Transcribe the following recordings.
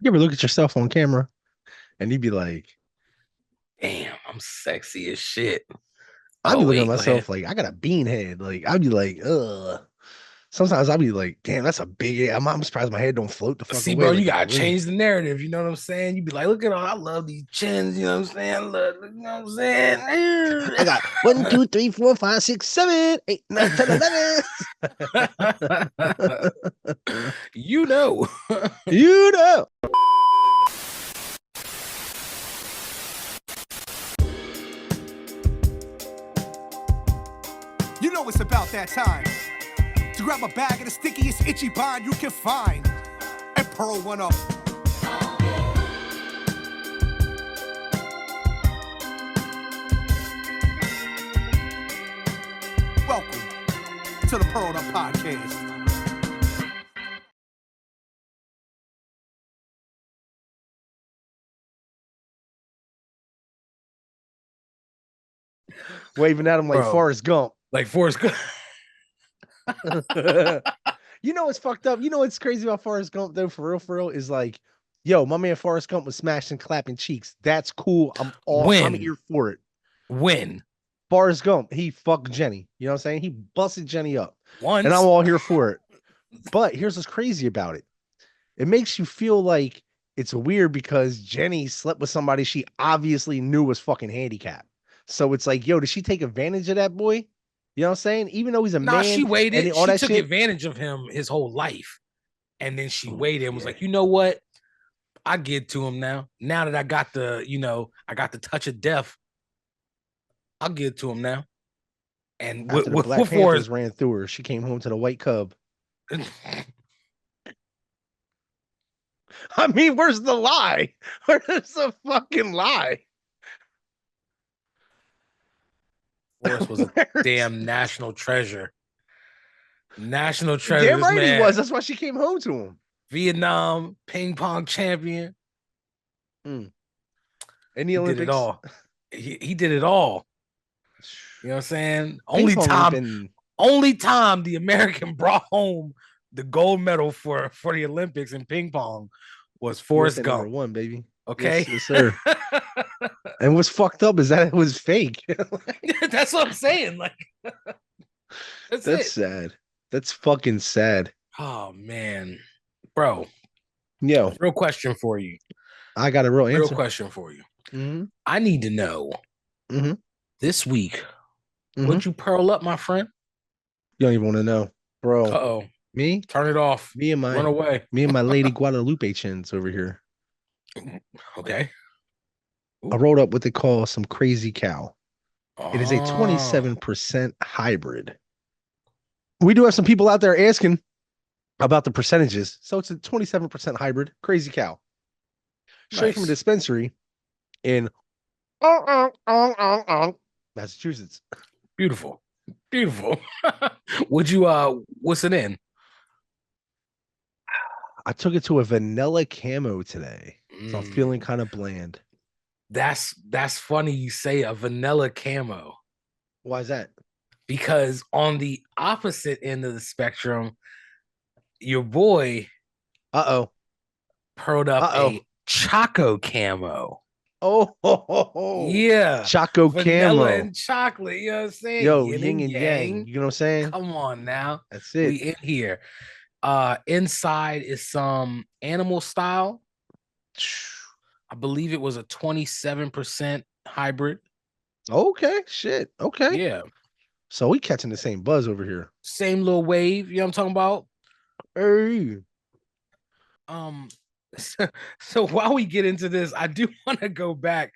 You ever look at yourself on camera and you'd be like, Damn, I'm sexy as shit. I'd be Oh, looking at wait, go ahead. myself like I got a bean head. Like I'd be like, ugh. Sometimes I'd be like, damn, that's a big head. I'm surprised my head don't float the fuck See, away bro, you like a gotta balloon. change the narrative. You know what I'm saying? You be like, look at all, I love these chins. You know what I'm saying? I love, you know what I'm I saying? got 1, 2, 3, 4, 5, 6, 7, 8, 9, 10, 11. You know. You know. You know it's about that time to grab a bag of the stickiest itchy bind you can find and pearl one up. Welcome to the Pearled Up Podcast. Waving at him like Bro, Forrest Gump. like Forrest Gump. You know what's fucked up? You know what's crazy about Forrest Gump though, for real, is like, yo, my man Forrest Gump was smashing, clapping cheeks. That's cool. I'm When? here for it. When? Forrest Gump, he fucked Jenny. You know what I'm saying? He busted Jenny up. And I'm Once? all here for it. But here's what's crazy about it. It makes you feel like it's weird because Jenny slept with somebody she obviously knew was fucking handicapped. So it's like, yo, did she take advantage of that boy? You know what I'm saying? Even though he's a Nah, she man and waited. all She that took shit. advantage of him his whole life. And then she Oh, waited and was yeah. like, you know what? I get to him now. Now that I got I got the touch of death, I'll get to him now. And After the Black with Forrest, Panthers ran through her, she came home to the white cub. I mean, where's the lie? Where's the fucking lie? Forrest was a damn national treasure. National treasure. Damn This right he was. man, That's why she came home to him. Vietnam ping pong champion. In the He did it Olympics. all. He did it all. You know what I'm saying? Ping pong ain't been Only time the American brought home the gold medal for the Olympics in ping pong was Forrest USA Gump. #1, baby. Okay. Yes, sir. And what's fucked up is that it was fake. That's what I'm saying. Like, that's it. Sad. That's fucking sad. Oh man, bro. Yo, Real question for you. I got a real Real answer. question for you. Mm-hmm. I need to know Mm-hmm. this week. Mm-hmm. Would you pearl up, my friend? You don't even want to know, bro. Uh-oh. Me? Turn it off. Run away. Me and my lady Guadalupe chins over here. Okay. I rolled up what they call some crazy cow. It is a Oh. 27% hybrid. We do have some people out there asking about the percentages. So it's a 27% hybrid crazy cow. Straight from a Nice. dispensary in Massachusetts. Beautiful. Beautiful. Would you what's it in? I took it to a vanilla camo today. So I'm feeling kind of bland. That's funny you say a vanilla camo. Why is that? Because on the opposite end of the spectrum, your boy pearled up a Choco camo. Oh, yeah. Choco vanilla camo and chocolate. You know what I'm saying? Yo, yin and yang. You know what I'm saying? Come on now. That's it. We in here. Inside is some animal style. I believe it was a 27% hybrid. Okay, shit. Okay. Yeah. So we catching the same buzz over here. Same little wave. You know what I'm talking about? Hey. So while we get into this, I do want to go back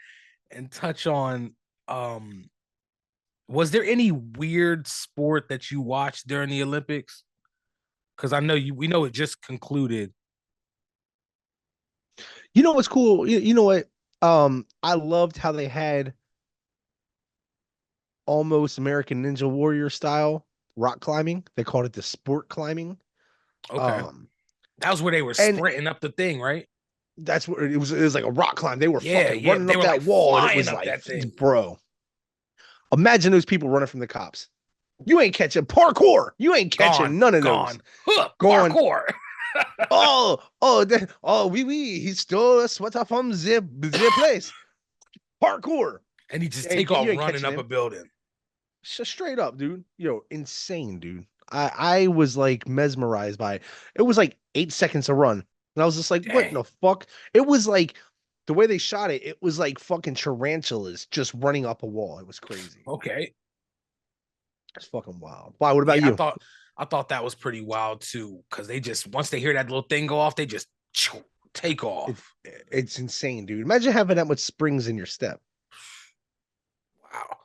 and touch on was there any weird sport that you watched during the Olympics? Because I know we know it just concluded. You know what's cool? You know what? I loved how they had almost American Ninja Warrior style rock climbing. They called it the sport climbing. Okay. That was where they were sprinting up the thing, right? That's what it was. It was like a rock climb. They were fucking running up that like wall, and it was like, bro. Imagine those people running from the cops. You ain't catching parkour. You ain't catching none of those. Parkour. Oui, oui. He stole a sweater from the place. Parkour. And he just Yeah, take off you ain't running catching up a him. building. Straight up, dude. Yo, insane, dude. I was like mesmerized by it. It was like 8 seconds a run. And I was just like, what in Dang. the fuck? It was like the way they shot it, it was like fucking tarantulas just running up a wall. It was crazy. Okay. It's fucking wild. Why? What about Yeah, you? I thought that was pretty wild too. Cause they just once they hear that little thing go off, they just take It, off. it's insane, dude. Imagine having that much springs in your step. Wow.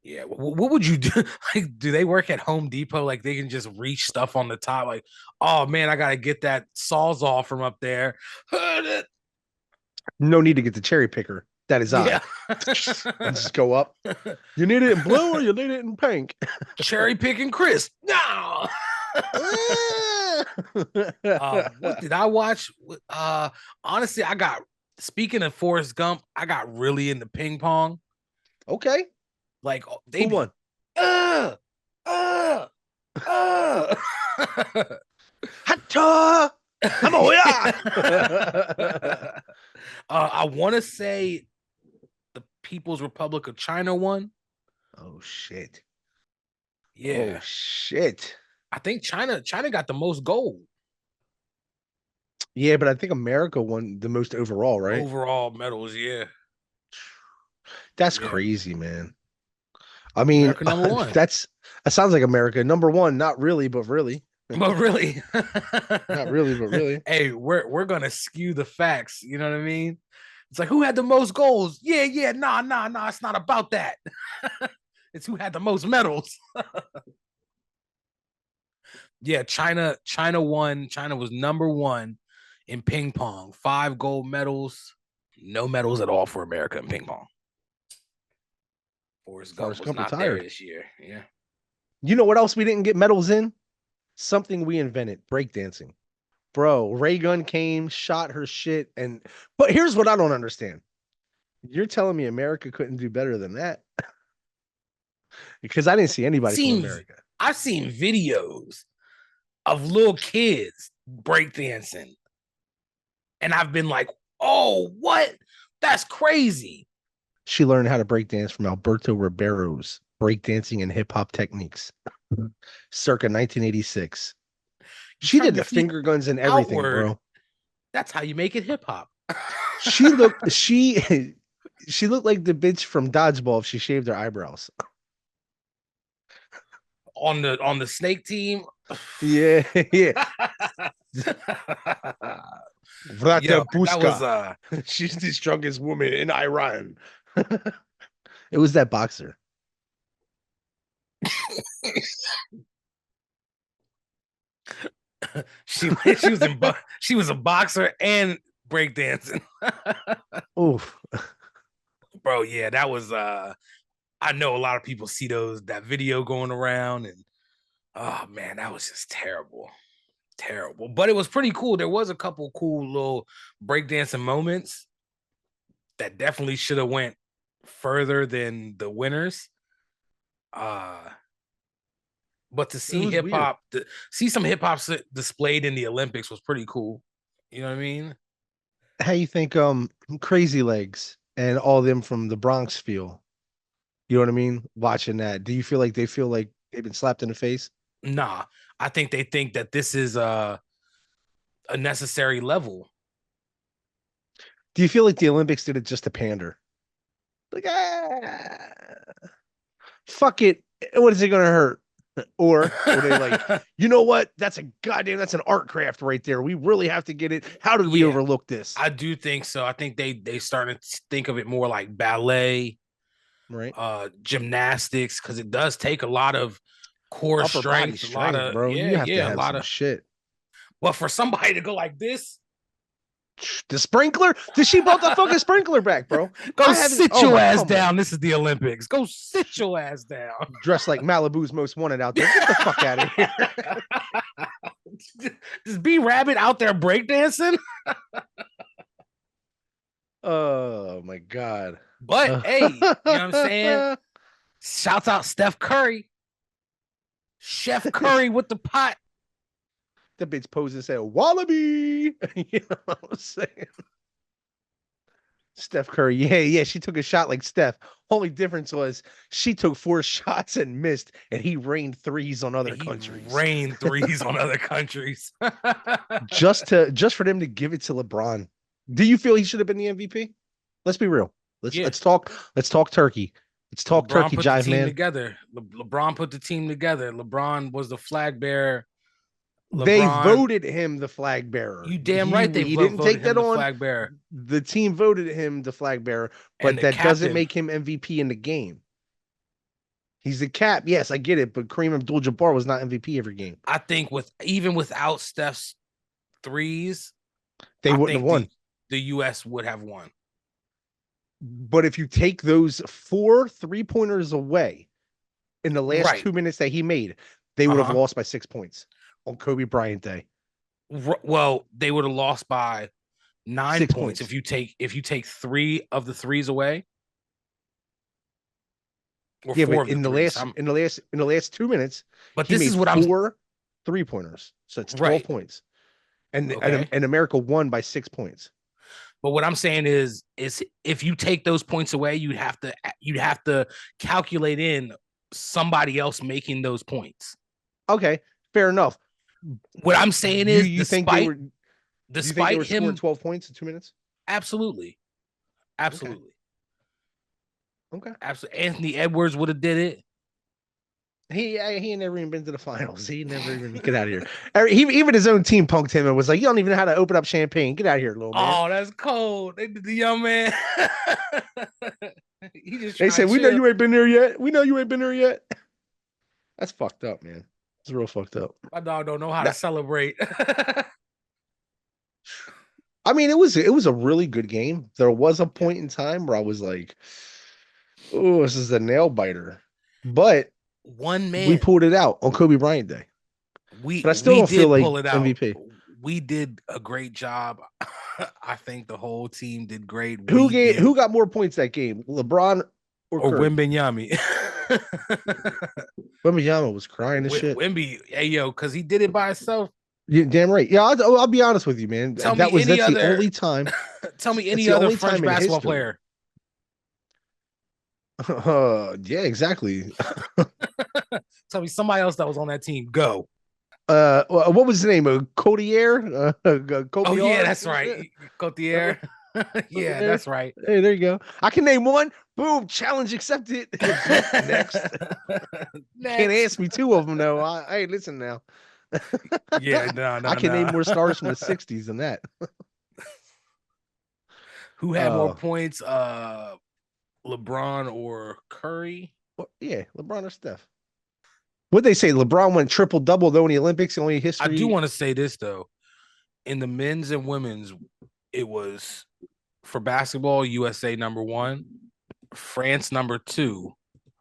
Yeah. What would you do? Like, do they work at Home Depot? Like they can just reach stuff on the top, like, oh man, I gotta get that sawzall from up there. No need to get the cherry picker. That is Yeah. I. And just go up. You need it in blue or you need it in pink? Cherry picking Chris. No. What did I watch? Honestly, I got speaking of Forrest Gump, I got really into ping pong. Okay. Like Who won? uh, uh, uh. Hatta! I'm a I want to say the People's Republic of China won. Oh shit. Yeah. Oh shit. I think China got the most gold. Yeah, but I think America won the most overall, right? Overall medals, yeah. That's Yeah. crazy, man. I mean, America number one. that sounds like America number one. Not really, but really. But really, Not really, but really. Hey, we're gonna skew the facts. You know what I mean? It's like who had the most goals? Yeah. Nah. It's not about that. It's who had the most medals. Yeah, China won. China was number one in ping pong. 5 gold medals. No medals at all for America in ping pong. Forrest Gump was not there this year. Yeah. You know what else we didn't get medals in? Something we invented, breakdancing. Bro, Ray Gun came, shot her shit, but here's what I don't understand. You're telling me America couldn't do better than that? Because I didn't see anybody from America. I've seen videos of little kids breakdancing. And I've been like, oh, what? That's crazy. She learned how to breakdance from Alberto Ribeiro's breakdancing and hip hop techniques, circa 1986. She did the finger guns and everything, bro. That's how you make it hip hop. She looked like the bitch from Dodgeball if she shaved her eyebrows. On the snake team. Yeah. That was she's the strongest woman in Iran. It was that boxer. she was a boxer and breakdancing. Oof. Bro, yeah, that was I know a lot of people see that video going around, and oh man, that was just terrible. But it was pretty cool. There was a couple cool little breakdancing moments that definitely should have went further than the winners. But to see hip hop, see some hip hop displayed in the Olympics was pretty cool. You know what I mean? How you think Crazy Legs and all them from the Bronx feel? You know what I mean? Watching that, do you feel like they've been slapped in the face? Nah, I think they think that this is a necessary level. Do you feel like the Olympics did it just to pander? Like, fuck it. What is it going to hurt? Or they like, you know what? That's an art craft right there. We really have to get it. How did we overlook this? I do think so. I think they started to think of it more like ballet, right? Gymnastics, because it does take a lot of core strength, a lot of bro. You have to have a lot some of shit. But for somebody to go like this, the sprinkler, did she brought the fucking sprinkler back, bro? Go sit your ass down. This is the Olympics. Go sit your ass down. Dressed like Malibu's Most Wanted out there. Get the fuck out of here. Just be Rabbit out there breakdancing. Oh my god. But hey, you know what I'm saying? Shouts out Steph Curry. Chef Curry with the pot. the bitch posed and said, Wallaby. You know what I'm saying? Steph Curry. Yeah. She took a shot like Steph. Only difference was she took 4 shots and missed, and he rained threes on other He countries. rained threes on other countries. Just for them to give it to LeBron. Do you feel he should have been the MVP? Let's be real. Let's talk turkey. Let's talk LeBron turkey put jive, the team man. together. LeBron put the team together. LeBron was the flag bearer. They LeBron, voted him the flag bearer. you damn right they he didn't voted take him that the on. flag bearer. The team voted him the flag bearer, And but the that doesn't captain. make him MVP in the game. He's the cap. Yes, I get it, but Kareem Abdul-Jabbar was not MVP every game. I think even without Steph's threes, They wouldn't have won. The US would have won. But if you take those 4 3-pointers away in the last Right. 2 minutes that he made, they would have lost by 6 points on Kobe Bryant Day. Well, they would have lost by 9 6 points if you take 3 of the threes away. Or yeah, 4 but of in the last 2 minutes, but he this is made what I'm 4 3-pointers. So it's 12 Right. points. And, Okay. and America won by 6 points. But what I'm saying is if you take those points away, you'd have to calculate in somebody else making those points. Okay, fair enough. What I'm saying is, you think they were despite him scoring 12 points in 2 minutes? Absolutely. Okay. Anthony Edwards would have did it. He ain't never even been to the finals. He never even get out of here. Even his own team punked him and was like, "You don't even know how to open up champagne. Get out of here, little man." Oh, that's cold. They did the young man. They said, "We know you ain't been there yet. We know you ain't been there yet." That's fucked up, man. It's real fucked up. My dog don't know how to celebrate. I mean, it was a really good game. There was a point in time where I was like, "Oh, this is a nail biter," but one man, we pulled it out on Kobe Bryant Day. But I still don't feel like MVP. We did a great job. I think the whole team did great. Who got more points that game? LeBron or Wembanyama? Wembanyama was crying and shit. Wemby, hey yo, because he did it by himself. Yeah, damn right. Yeah, I'll be honest with you, man. That's the only time. Tell me any other French basketball player. Yeah, exactly. Tell me somebody else that was on that team. Go. What was his name? Cotier? Oh yeah, that's right. Cotier. Yeah, that's right. Hey, there you go. I can name one. Boom, challenge accepted. Next. Can't ask me 2 of them though. Hey, listen now. Yeah, no. I can name more stars from the 60s than that. Who had more points? LeBron or Curry? Yeah, LeBron or Steph. What'd they say? LeBron went triple-double though in the Olympics, the only history. I do want to say this though. In the men's and women's, it was for basketball, USA number 1, France number 2.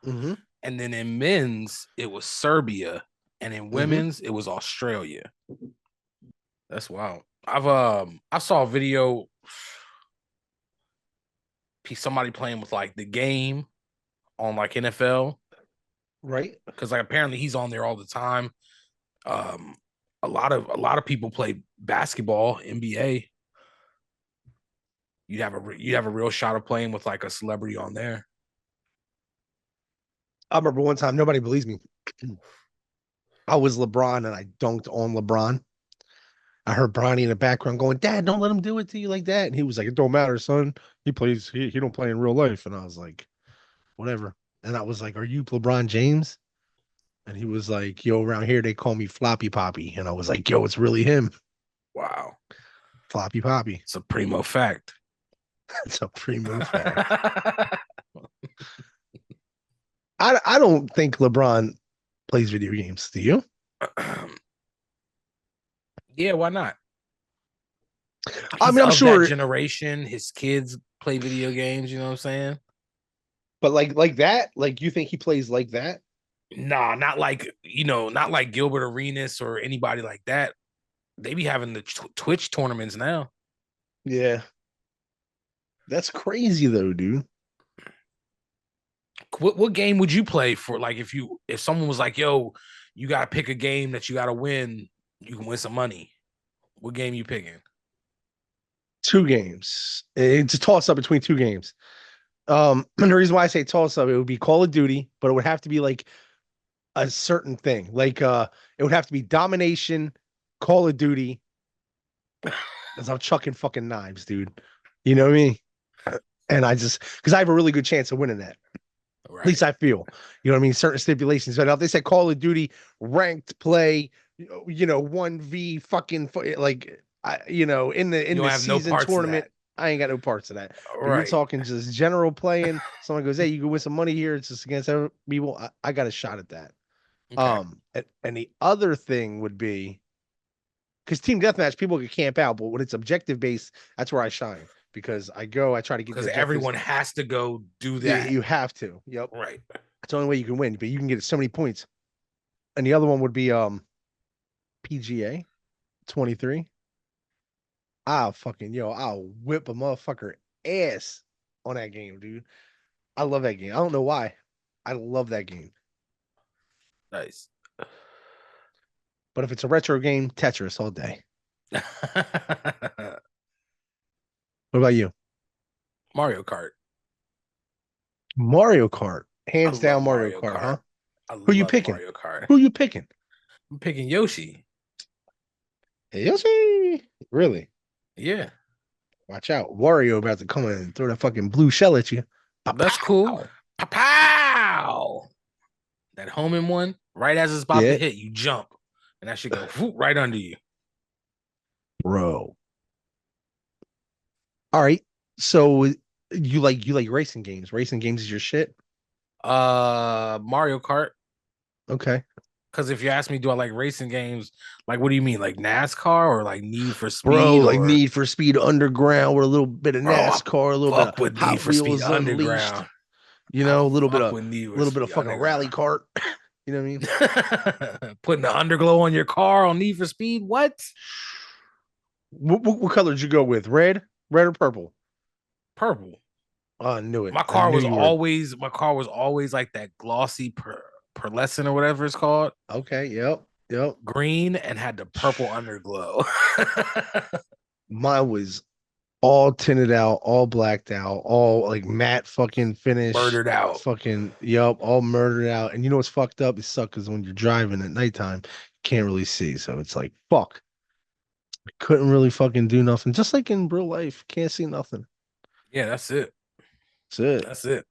Mm-hmm. And then in men's, it was Serbia. And in women's, it was Australia. That's wild. I saw a video. Somebody playing with like the game on like NFL, right? Because like apparently he's on there all the time. A lot of people play basketball, NBA. You'd have a real shot of playing with like a celebrity on there. I remember one time nobody believes me. I was LeBron and I dunked on LeBron. I heard Bronny in the background going, "Dad, don't let him do it to you like that." And he was like, "It don't matter, son. He don't play in real life." And I was like, "Whatever." And I was like, "Are you LeBron James?" And he was like, "Yo, around here they call me Floppy Poppy." And I was like, "Yo, it's really him." Wow. Floppy Poppy. It's a primo fact. It's a primo fact. I don't think LeBron plays video games. Do you? Yeah, why not? I mean, I'm sure that generation, his kids play video games, you know what I'm saying? But like that, like you think he plays like that? Nah, not like, not like Gilbert Arenas or anybody like that. They be having the Twitch tournaments now. Yeah. That's crazy though, dude. What game would you play for? Like if someone was like, "Yo, you gotta pick a game that you gotta win," You can win some money. What game you picking? 2 games. It's a toss up between 2 games. And the reason why I say toss up, it would be Call of Duty, but it would have to be like a certain thing. Like it would have to be domination, Call of Duty, because I'm chucking fucking knives, dude. You know what I mean? And I just because I have a really good chance of winning that. Right. At least I feel. You know what I mean? Certain stipulations. But now if they said Call of Duty ranked play, 1v fucking like in the season tournament, I ain't got no parts of that. But you're talking just general playing. Someone goes, hey, you can win some money here. It's just against other people. I got a shot at that. Okay. And the other thing would be because team deathmatch, people can camp out, but when it's objective based, that's where I shine because I try to get because everyone has to go do that. You have to. Yep. Right. That's the only way you can win, but you can get so many points. And the other one would be PGA 23. I'll whip a motherfucker ass on that game, dude. I love that game. I don't know why. I love that game. Nice. But if it's a retro game, Tetris all day. What about you? Mario Kart. Mario Kart. Hands down Mario Kart, huh? Who you picking? Mario Kart. Who you picking? I'm picking Yoshi. Yoshi? Really? Yeah. Watch out. Wario about to come in and throw that fucking blue shell at you. That's cool. Pow! That homing one, right as it's about to hit, you jump. And that should go right under you. Bro. All right. So you like racing games. Racing games is your shit? Mario Kart. Okay. Because if you ask me, do I like racing games? Like, what do you mean? Like NASCAR or like Need for Speed? Bro, like Need for Speed Underground with a little bit of NASCAR, a little bit of Hot Wheels Unleashed. A little bit of fucking rally kart. You know what I mean? Putting the underglow on your car on Need for Speed. What color did you go with? Red or purple? Purple. Oh, I knew it. My car was always like that glossy pearlescent or whatever it's called. Okay. Yep. Green and had the purple underglow. Mine was all tinted out, all blacked out, all like matte fucking finish. Murdered out. Fucking, all murdered out. And you know what's fucked up? It sucks because when you're driving at nighttime, you can't really see. So it's like, fuck. I couldn't really fucking do nothing. Just like in real life, can't see nothing. Yeah, that's it. That's it.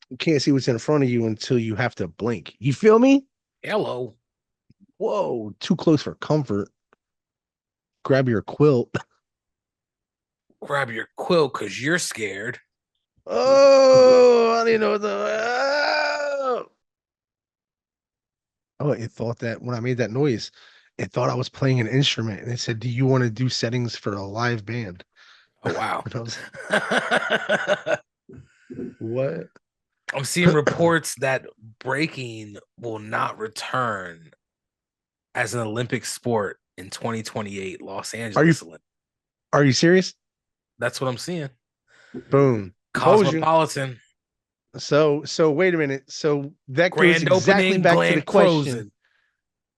You can't see what's in front of you until you have to blink. You feel me? Hello. Whoa, too close for comfort. Grab your quilt. Grab your quilt because you're scared. Oh, I didn't know the. Oh, it thought that when I made that noise, it thought I was playing an instrument, and it said, "Do you want to do settings for a live band?" Oh wow! What? I'm seeing reports that breaking will not return as an Olympic sport in 2028 Los Angeles. Are you serious? That's what I'm seeing. Boom. Cosmopolitan. So wait a minute. So that goes exactly back to the question. Frozen.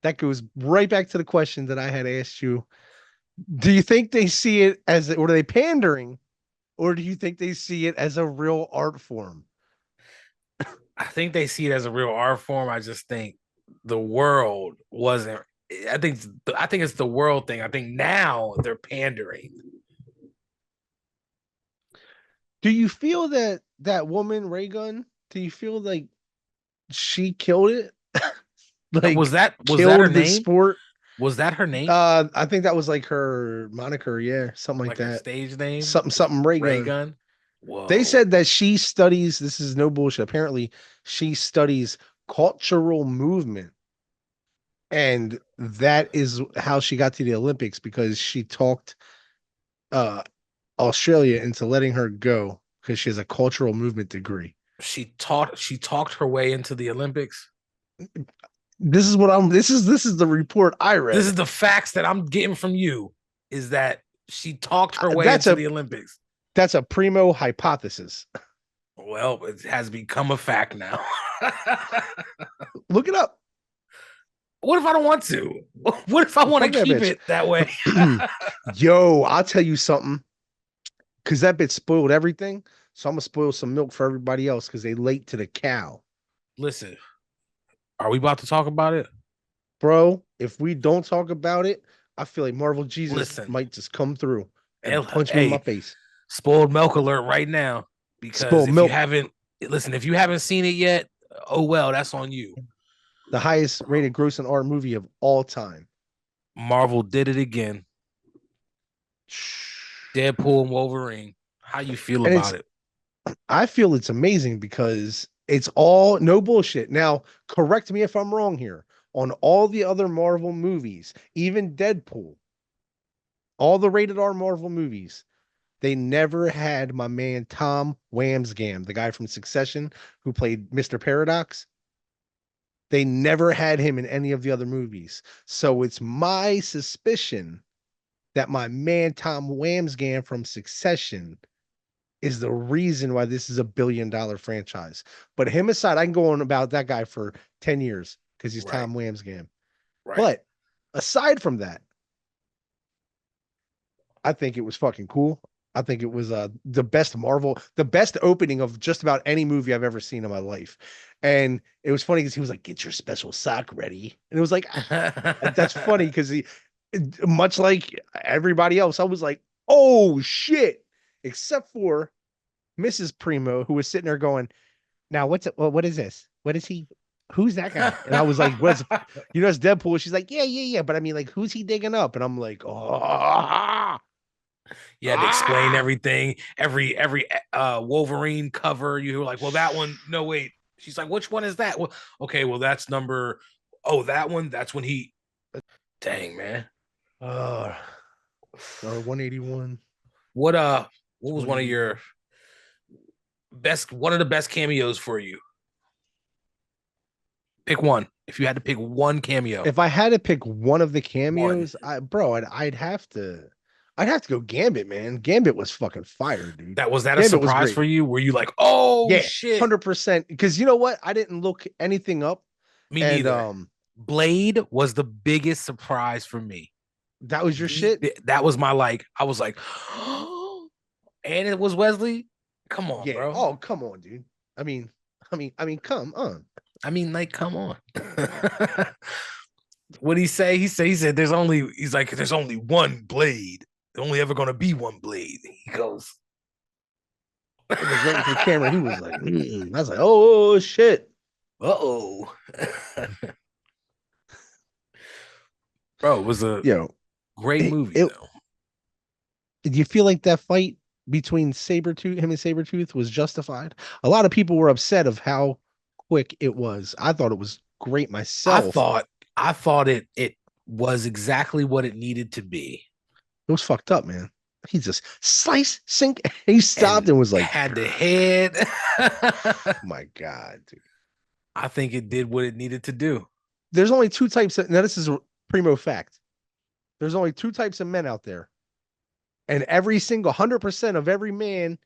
That goes right back to the question that I had asked you. Do you think they see it as, or are they pandering, or do you think they see it as a real art form? I think they see it as a real art form. I just think the world wasn't. I think it's the world thing. I think now they're pandering. Do you feel that woman Ray Gun? Do you feel like she killed it? Like was that her name? Sport? Was that her name? I think that was like her moniker. Yeah, something like that. Her stage name. Something Ray Gun. Whoa. They said that she studies. This is no bullshit. Apparently, she studies cultural movement, and that is how she got to the Olympics because she talked Australia into letting her go because she has a cultural movement degree. She talked her way into the Olympics. This is the report I read. This is the facts that I'm getting from you is that she talked her way into the Olympics. That's a primo hypothesis. Well, it has become a fact now. Look it up. What if I don't want to? What if I want to Fuck that keep bitch. it that way? Yo, I'll tell you something. Cause that bitch spoiled everything. So I'm gonna spoil some milk for everybody else because they late to the cow. Listen, are we about to talk about it? Bro, if we don't talk about it, I feel like Marvel Jesus Listen, might just come through and punch me in my hey, face. spoiled milk alert right now. Because Spoiled if you milk, haven't, listen, if you haven't seen it yet, oh well, that's on you. the highest rated grossing R movie of all time. Marvel did it again. Deadpool and Wolverine. How you feel And about it? I feel it's amazing because it's all no bullshit. Now, correct me if I'm wrong here. On all the other Marvel movies, even Deadpool, all the rated R Marvel movies, they never had my man Tom Wamsgam, the guy from Succession who played Mr. Paradox. They never had him in any of the other movies. So it's my suspicion that my man Tom Wamsgam from Succession is the reason why this is $1 billion franchise. But him aside, I can go on about that guy for 10 years because he's Right. Tom Wamsgam. Right. But aside from that, I think it was fucking cool. I think it was the best Marvel, the best opening of just about any movie I've ever seen in my life. And it was funny because he was like, "Get your special sock ready," and it was like, that's funny because he, much like everybody else, I was like, "Oh shit!" Except for Mrs. Primo, who was sitting there going, "Now what's it? Well, what is this? What is he? Who's that guy?" And I was like, "What's it's Deadpool?" She's like, "Yeah, but I mean, like, who's he digging up?" And I'm like, "Oh." You had to explain everything, every Wolverine cover. You were like, well, that one, no, wait. She's like, which one is that? Well, okay, well, that's number, oh, that one, that's when he, dang, man. Or 181. What was one of your one of the best cameos for you? Pick one. If you had to pick one cameo. If I had to pick one of the cameos, I'd have to go Gambit, man. Gambit was fucking fire, dude. That was that Gambit a surprise for you? Were you like, oh yeah, shit? 100%. Because you know what? I didn't look anything up. Me neither. Blade was the biggest surprise for me. That was your shit. That was my I was like, oh, and it was Wesley. Come on, bro. Oh, come on, dude. I mean, come on. I mean, like, come on. What did he say? He said there's only one Blade. There's only ever gonna be one Blade. He goes. It was right into the camera. He was like, I was like, oh shit. Uh-oh. Bro, it was a great movie, though. Did you feel like that fight between him and Sabretooth was justified? A lot of people were upset of how quick it was. I thought it was great myself. I thought it was exactly what it needed to be. It was fucked up, man. He just slice, sink. He stopped and was like, had the head. Oh my God, dude. I think it did what it needed to do. There's only two types of, now this is a primo fact. There's only two types of men out there. And every single 100% of every man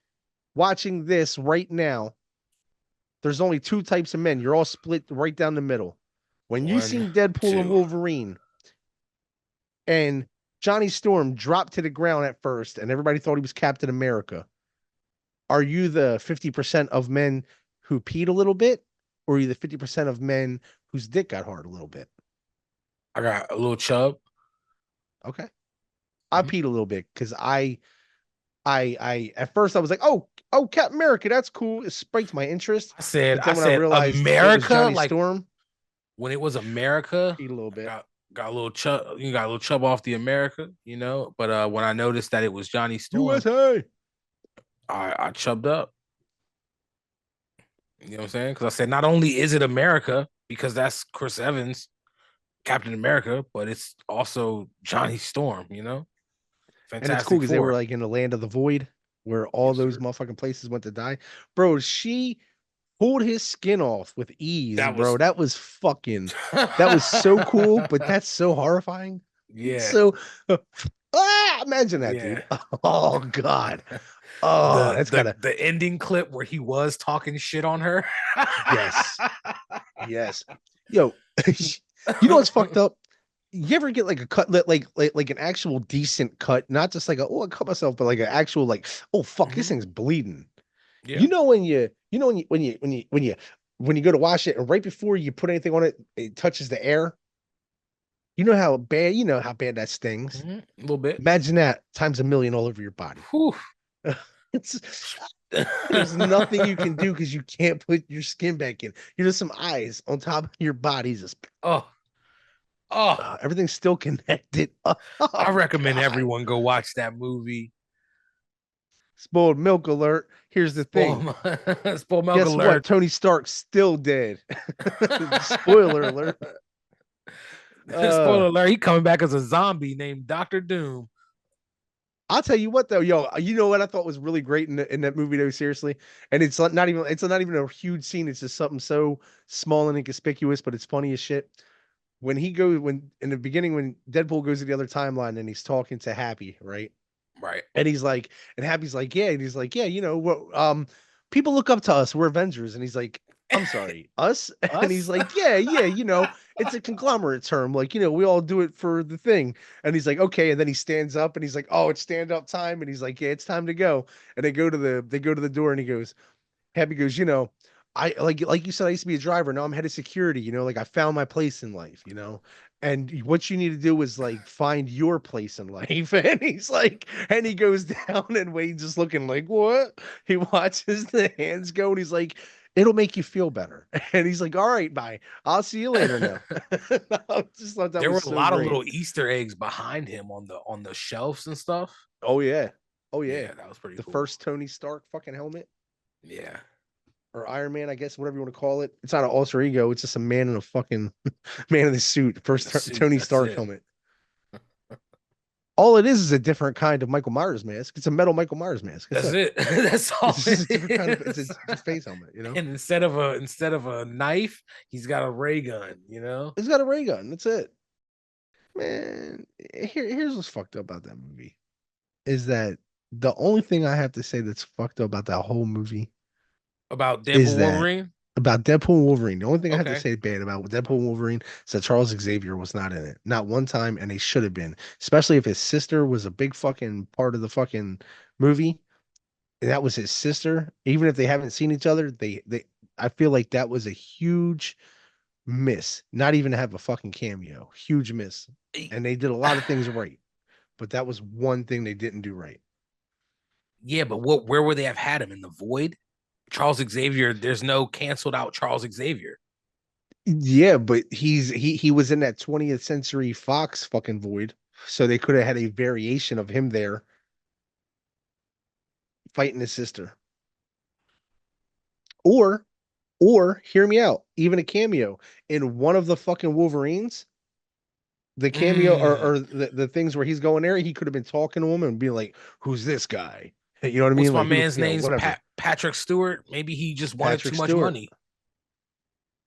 watching this right now, there's only two types of men. You're all split right down the middle. When you seen Deadpool and Wolverine and Johnny Storm dropped to the ground at first and everybody thought he was Captain America, are you the 50% of men who peed a little bit, or are you the 50% of men whose dick got hard a little bit? I got a little chub. Okay. I peed a little bit because I at first I was like, oh, Captain America, that's cool. It spiked my interest. I said realized America, like Storm, when it was America, peed a little bit. Got a little chub. You got a little chub off the America, But when I noticed that it was Johnny Storm, USA, I chubbed up. You know what I'm saying? Because I said not only is it America because that's Chris Evans, Captain America, but it's also Johnny Storm. Fantastic. And it's cool because they were like in the land of the void where all those motherfucking places went to die. Bro, she pulled his skin off with ease, bro. That was fucking, that was so cool, but that's so horrifying. Yeah. So, imagine that, dude. Oh, God. Oh, that's the ending clip where he was talking shit on her. Yes. Yes. Yo, You know what's fucked up? You ever get like a cut, like an actual decent cut, not just like I cut myself, but like an actual like, oh fuck, this Mhm. thing's bleeding. Yeah. You know when you go to wash it, and right before you put anything on it, it touches the air. You know how bad that stings. A little bit. Imagine that times a million all over your body. Whew. It's there's nothing you can do because you can't put your skin back in. You're just some eyes on top of your body. Just Oh, oh. everything's still connected. I Oh recommend God. everyone go watch that movie. Spoiled milk alert. Here's the thing. Spoil milk Guess what? alert. Tony Stark's still dead. Spoiler alert. Spoiler alert. He coming back as a zombie named Doctor Doom. I'll tell you what though, yo, you know what I thought was really great in that movie though, seriously, and it's not even a huge scene. It's just something so small and inconspicuous, but it's funny as shit. When in the beginning when Deadpool goes to the other timeline and he's talking to Happy, right? Right. And he's like, and Happy's like, yeah, and he's like, yeah, people look up to us. We're Avengers, and he's like, I'm sorry, us, and he's Us? like, yeah, it's a conglomerate term, like we all do it for the thing, and he's like, okay, and then he stands up, and he's like, oh, it's stand up time, and he's like, yeah, it's time to go, and they go to the door, and he goes, Happy goes, I like you said, I used to be a driver. Now I'm head of security, like I found my place in life. And what you need to do is like find your place in life. And he's like, and he goes down and Wade's just looking like, what? He watches the hands go and he's like, it'll make you feel better. And he's like, all right, bye. I'll see you later now. I just thought that There were was a so lot of great. little Easter eggs behind him on the shelves and stuff. Oh yeah. Oh yeah. Yeah, that was pretty The cool. first Tony Stark fucking helmet. Yeah. Or Iron Man, I guess, whatever you want to call it. It's not an alter ego. It's just a man in a fucking man in the suit. First The suit, Tony that's Stark it. helmet. All it is a different kind of Michael Myers mask. It's a metal Michael Myers mask. That's it. That's all It's just a it different kind of. It's is. a face helmet. And instead of a knife, he's got a ray gun. It's got a ray gun. That's it. Man, here's what's fucked up about that movie is that the only thing I have to say that's fucked up about that whole movie About is Deadpool that Wolverine. about Deadpool and Wolverine. The only thing I have to Okay. say bad about Deadpool and Wolverine is that Charles Xavier was not in it. Not one time, and they should have been. Especially if his sister was a big fucking part of the fucking movie. And that was his sister. Even if they haven't seen each other, they I feel like that was a huge miss. Not even to have a fucking cameo. Huge miss. And they did a lot of things right. But that was one thing they didn't do right. Yeah, but where would they have had him in the void? Charles Xavier, there's no canceled out Charles Xavier. Yeah, but he was in that 20th Century Fox fucking void. So they could have had a variation of him there fighting his sister. Or hear me out, even a cameo in one of the fucking Wolverines. The cameo or the things where he's going there, he could have been talking to him and being like, "Who's this guy?" You know what I What's mean? my Like, man's name's whatever. Patrick Stewart. Maybe he just wanted Patrick too much Stewart. money.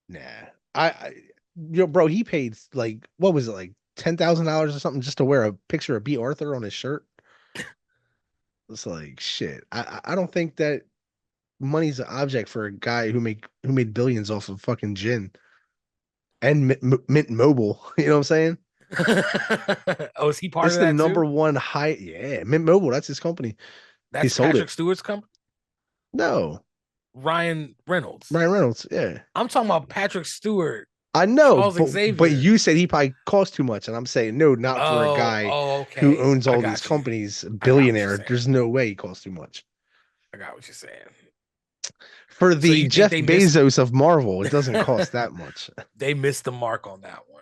Nah, bro, he paid like what was it, like $10,000 or something just to wear a picture of B. Arthur on his shirt. It's like shit. I don't think that money's an object for a guy who made billions off of fucking gin and Mint Mobile. You know what I'm saying? Oh, is he part It's of the that number too? one yeah, Mint Mobile. That's his company. He That's sold Patrick it. Stewart's company. No, Ryan Reynolds. Ryan Reynolds. Yeah, I'm talking about Patrick Stewart, I know, Charles but Xavier. you said he probably cost too much, and I'm saying no, not for a guy who Okay. owns I all these got you. companies, I got what you're billionaire. saying. There's no way he costs too much. I got what you're saying. For So the you think Jeff they missed Bezos of Marvel, it doesn't cost that much. they missed the mark on that one.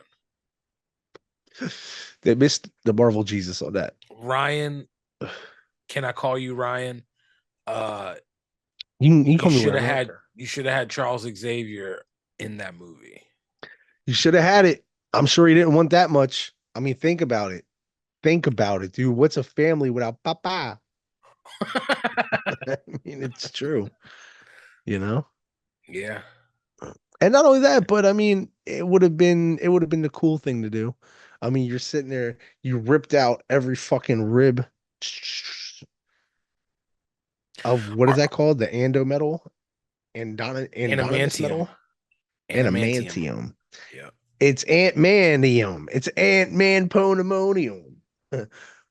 They missed the Marvel Jesus on that. Ryan, can I call you Ryan? You call You me should have whatever. I don't had care. Charles Xavier in that movie. You should have had it. I'm sure he didn't want that much. I mean, think about it. Think about it, dude. What's a family without Papa? I mean, it's true, you know? Yeah. And not only that, but I mean, it would have been the cool thing to do. I mean, you're sitting there, you ripped out every fucking rib of what is Or that called? The ando metal? Andonymous adamantium. metal? Adamantium. Adamantium. Yeah. It's Ant-Manium. It's Ant-Man Pandemonium.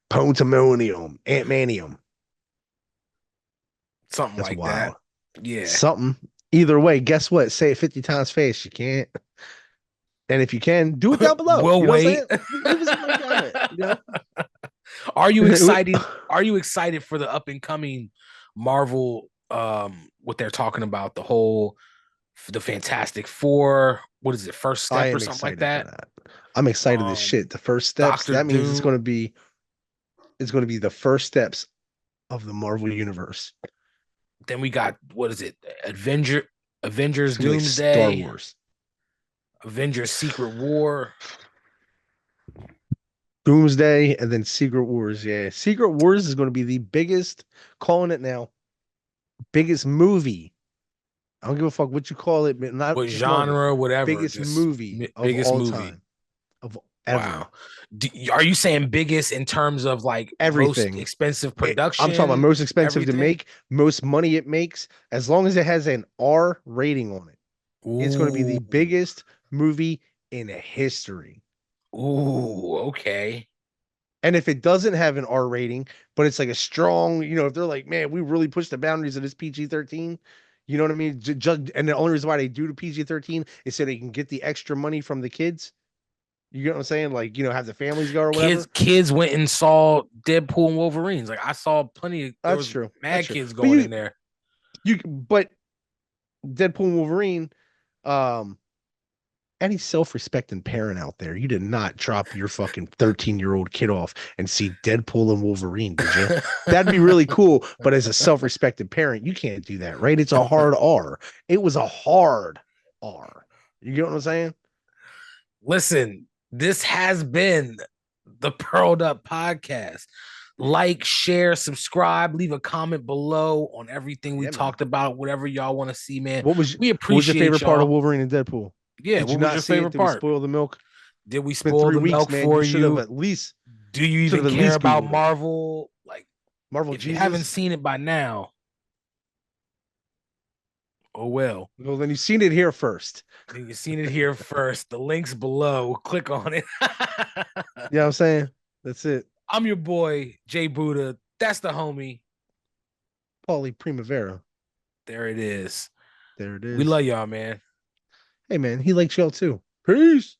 Pandemonium. Ant-Manium. Something That's like that. wild. Yeah. Something. Either way, guess what? Say it 50 times fast. You can't. And if you can, do it down below. We'll You know what I'm wait. saying? Leave us a fucking comment. You know? Are you excited? Are you excited for the up and coming Marvel? What they're talking about, the Fantastic Four. What is it? First I Step or am something like excited for that. that. I'm excited as shit. The first steps. Doctor That means Doom. it's going to be the first steps of the Marvel universe. Then we got, what is it? Avengers It's gonna be like Star Doomsday. Wars. Avengers Secret War. Doomsday and then Secret Wars. Yeah. Secret Wars is going to be the biggest, calling it now, biggest movie. I don't give a fuck what you call it, but not What just Marvel. genre, whatever. Biggest Just movie of biggest all movie. time. Of Wow. ever. Are you saying biggest in terms of like Everything. most expensive I'm production? talking about most expensive to everything? make, most money it makes, as long as it has an R rating on it. It's going to be the Ooh. biggest movie in history. Ooh, okay. And if it doesn't have an R rating, but it's like a strong, if they're like, man, we really pushed the boundaries of this PG-13, you know what I mean? And the only reason why they do the PG-13 is so they can get the extra money from the kids. You get what I'm saying? Like, have the families go or whatever. Kids went and saw Deadpool and Wolverines. Like I saw plenty of, there That's was true. mad kids But going in there. but Deadpool and Wolverine, any self-respecting parent out there, you did not drop your fucking 13-year-old kid off and see Deadpool and Wolverine, did you? That'd be really cool. But as a self-respecting parent, you can't do that, right? It's a hard R. It was a hard R. You get what I'm saying? Listen, this has been the Pearled Up Podcast. Like, share, subscribe, leave a comment below on everything we talked about, whatever y'all want to see, man. We appreciate what was your favorite y'all. part of Wolverine and Deadpool? Yeah, Did what you was not your see favorite it? Did part? we spoil the milk? Did we It's been spoil 3 the weeks, milk man. for You should have you? at least. Do you even care about Marvel? Like Marvel if Jesus? you haven't seen it by now, oh well. Well, then you've seen it here first. You've seen it here first. The link's below. Click on it. You know what I'm saying? That's it. I'm your boy, Jay Buddha. That's the homie. Paulie Primavera. There it is. There it is. We love y'all, man. Hey, man. He likes y'all too. Peace.